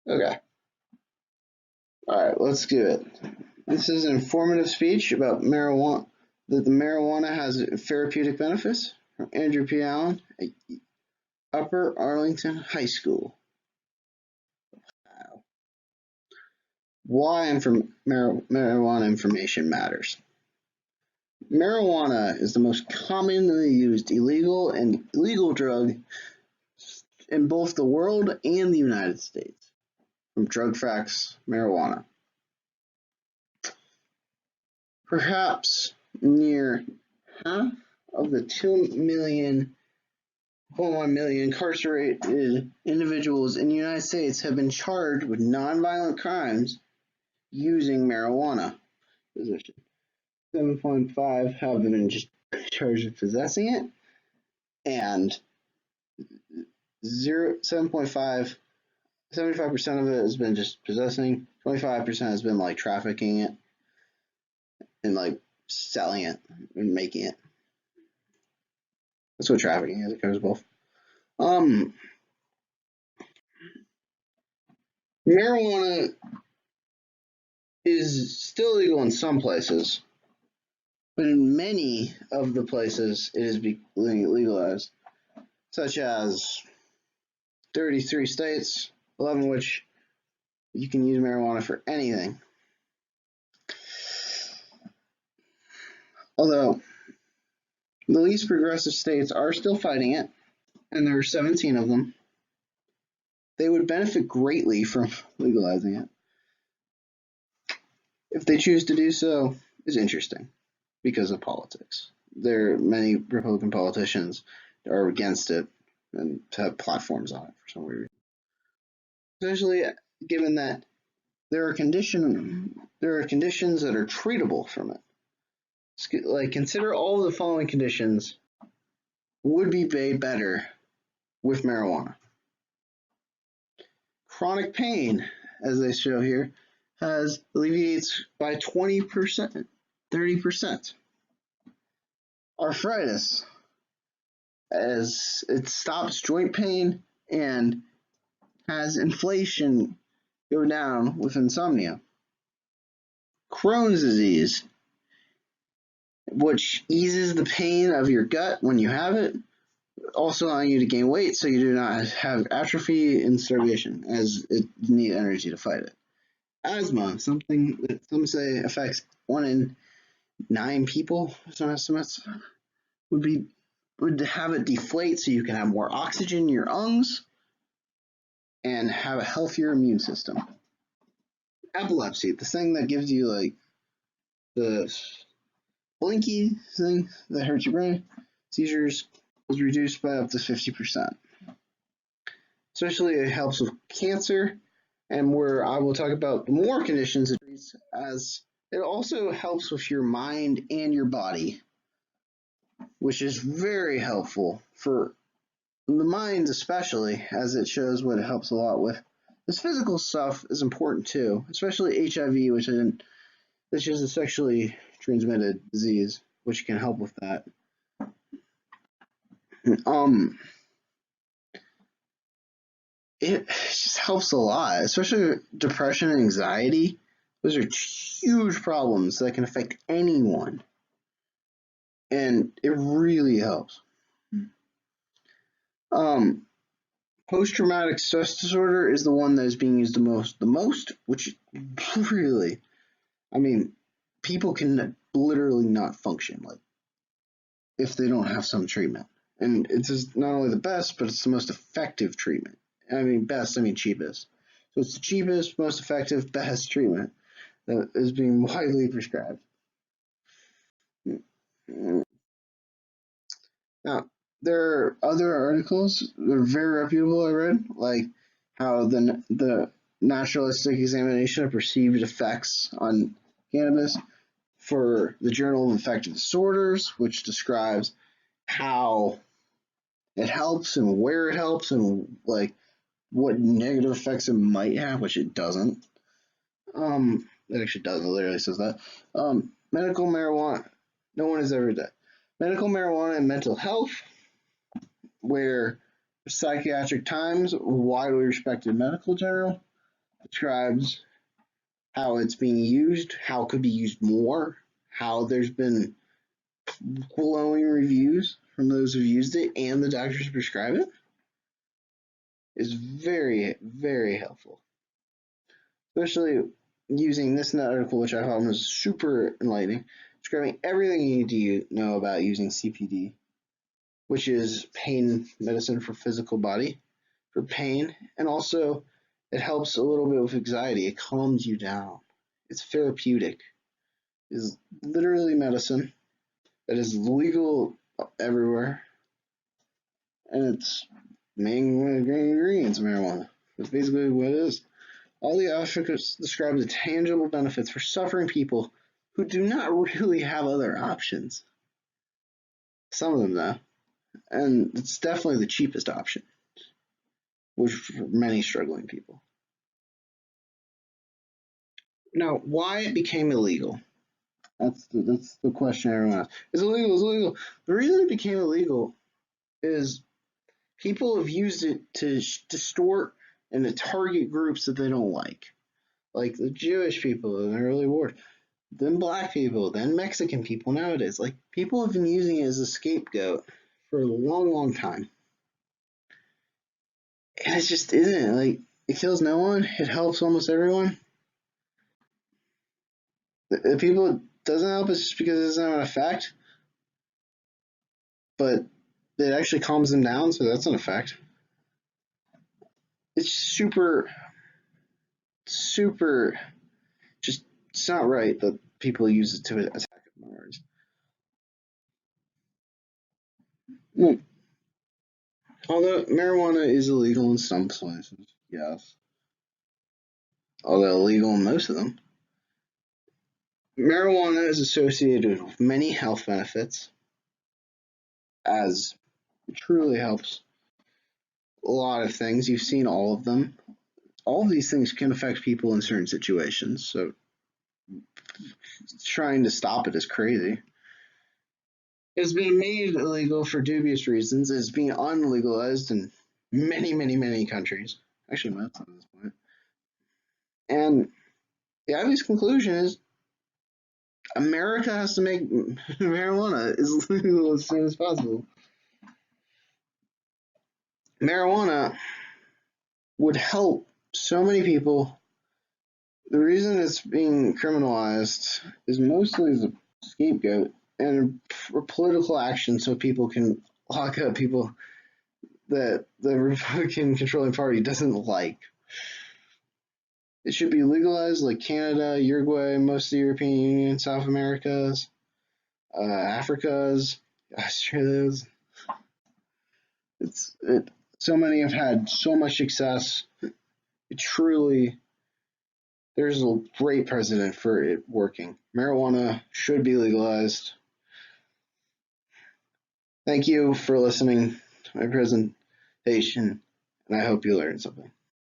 Okay. All right, let's do it. This is an informative speech about marijuana, that the marijuana has therapeutic benefits from Andrew P. Allen at Upper Arlington High School. Why marijuana information matters. Marijuana is the most commonly used illegal and legal drug in both the world and the United States. From Drug Facts, marijuana. Perhaps near half of the 2.1 million incarcerated individuals in the United States have been charged with nonviolent crimes using marijuana. 7.5 have been just charged with possessing it, and 7.5 75% of it has been just possessing. 25% has been like trafficking it and like selling it and making it. That's what trafficking is. It covers both. Marijuana is still legal in some places, but in many of the places it is legalized, such as 33 states, 11 of which you can use marijuana for anything. Although the least progressive states are still fighting it, and there are 17 of them, they would benefit greatly from legalizing it. If they choose to do so, is interesting because of politics. There are many Republican politicians that are against it and have platforms on it for some reason. Especially given that there are conditions that are treatable from it. Like, consider all the following conditions would be made better with marijuana. Chronic pain, as they show here, alleviates by 20%, 30%. Arthritis, as it stops joint pain and has inflation go down with insomnia. Crohn's disease, which eases the pain of your gut when you have it, also allowing you to gain weight so you do not have atrophy and starvation, as it needs energy to fight it. Asthma, something that some say affects 1 in 9 people, some estimates, would have it deflate so you can have more oxygen in your lungs and have a healthier immune system. Epilepsy, the thing that gives you like the blinky thing that hurts your brain, seizures, is reduced by up to 50%. Especially it helps with cancer, and where I will talk about more conditions it treats, as it also helps with your mind and your body, which is very helpful for the mind, especially as it shows what it helps a lot with. This physical stuff is important too, especially HIV, which is a sexually transmitted disease, which can help with that. It just helps a lot, especially depression and anxiety. Those are huge problems that can affect anyone, and it really helps. Post-traumatic stress disorder is the one that is being used the most, which really, I mean, people can literally not function like if they don't have some treatment. And it's just not only the best, but it's the most effective treatment. I mean, cheapest. So it's the cheapest, most effective, best treatment that is being widely prescribed. Now, there are other articles that are very reputable I read, like how the naturalistic examination of perceived effects on cannabis for the Journal of Infectious Disorders, which describes how it helps and where it helps and like what negative effects it might have, which it doesn't. It actually doesn't. It literally says that. Medical marijuana. No one has ever done. Medical marijuana and mental health, where Psychiatric Times, widely respected medical journal, describes how it's being used, how it could be used more, how there's been glowing reviews from those who've used it and the doctors who prescribe it, is very, very helpful. Especially using this article, which I found was super enlightening, describing everything you need to know about using CPD, which is pain medicine for physical body, for pain, and also it helps a little bit with anxiety. It calms you down. It's therapeutic. It's literally medicine that is legal everywhere, and it's main ingredients of marijuana. That's basically what it is. All the authors describe the tangible benefits for suffering people who do not really have other options. Some of them, though, and it's definitely the cheapest option, which for many struggling people. Now, why it became illegal? That's the question everyone asks. Is it illegal? Is it illegal? The reason it became illegal is people have used it to distort and to target groups that they don't like the Jewish people in the early wars, then black people, then Mexican people nowadays. Like people have been using it as a scapegoat for a long, long time, and it just isn't. Like it kills no one. It helps almost everyone. The people it doesn't help is just because it's not an effect, but it actually calms them down, so that's an effect. It's super, super. Just it's not right that people use it to attack minorities. Mm. Although marijuana is illegal in some places, yes. Although illegal in most of them. Marijuana is associated with many health benefits, as it truly helps a lot of things. You've seen all of them. All of these things can affect people in certain situations, so trying to stop it is crazy. It's been made illegal for dubious reasons. It's being unlegalized in many, many, many countries. Actually, most at this point. And the obvious conclusion is America has to make marijuana as legal as soon as possible. Marijuana would help so many people. The reason it's being criminalized is mostly as a scapegoat and for political action so people can lock up people that the Republican controlling party doesn't like. It should be legalized like Canada, Uruguay, most of the European Union, South America's, Africa's, Australia's. It. So many have had so much success. It truly, there's a great precedent for it working. Marijuana should be legalized. Thank you for listening to my presentation, and I hope you learned something.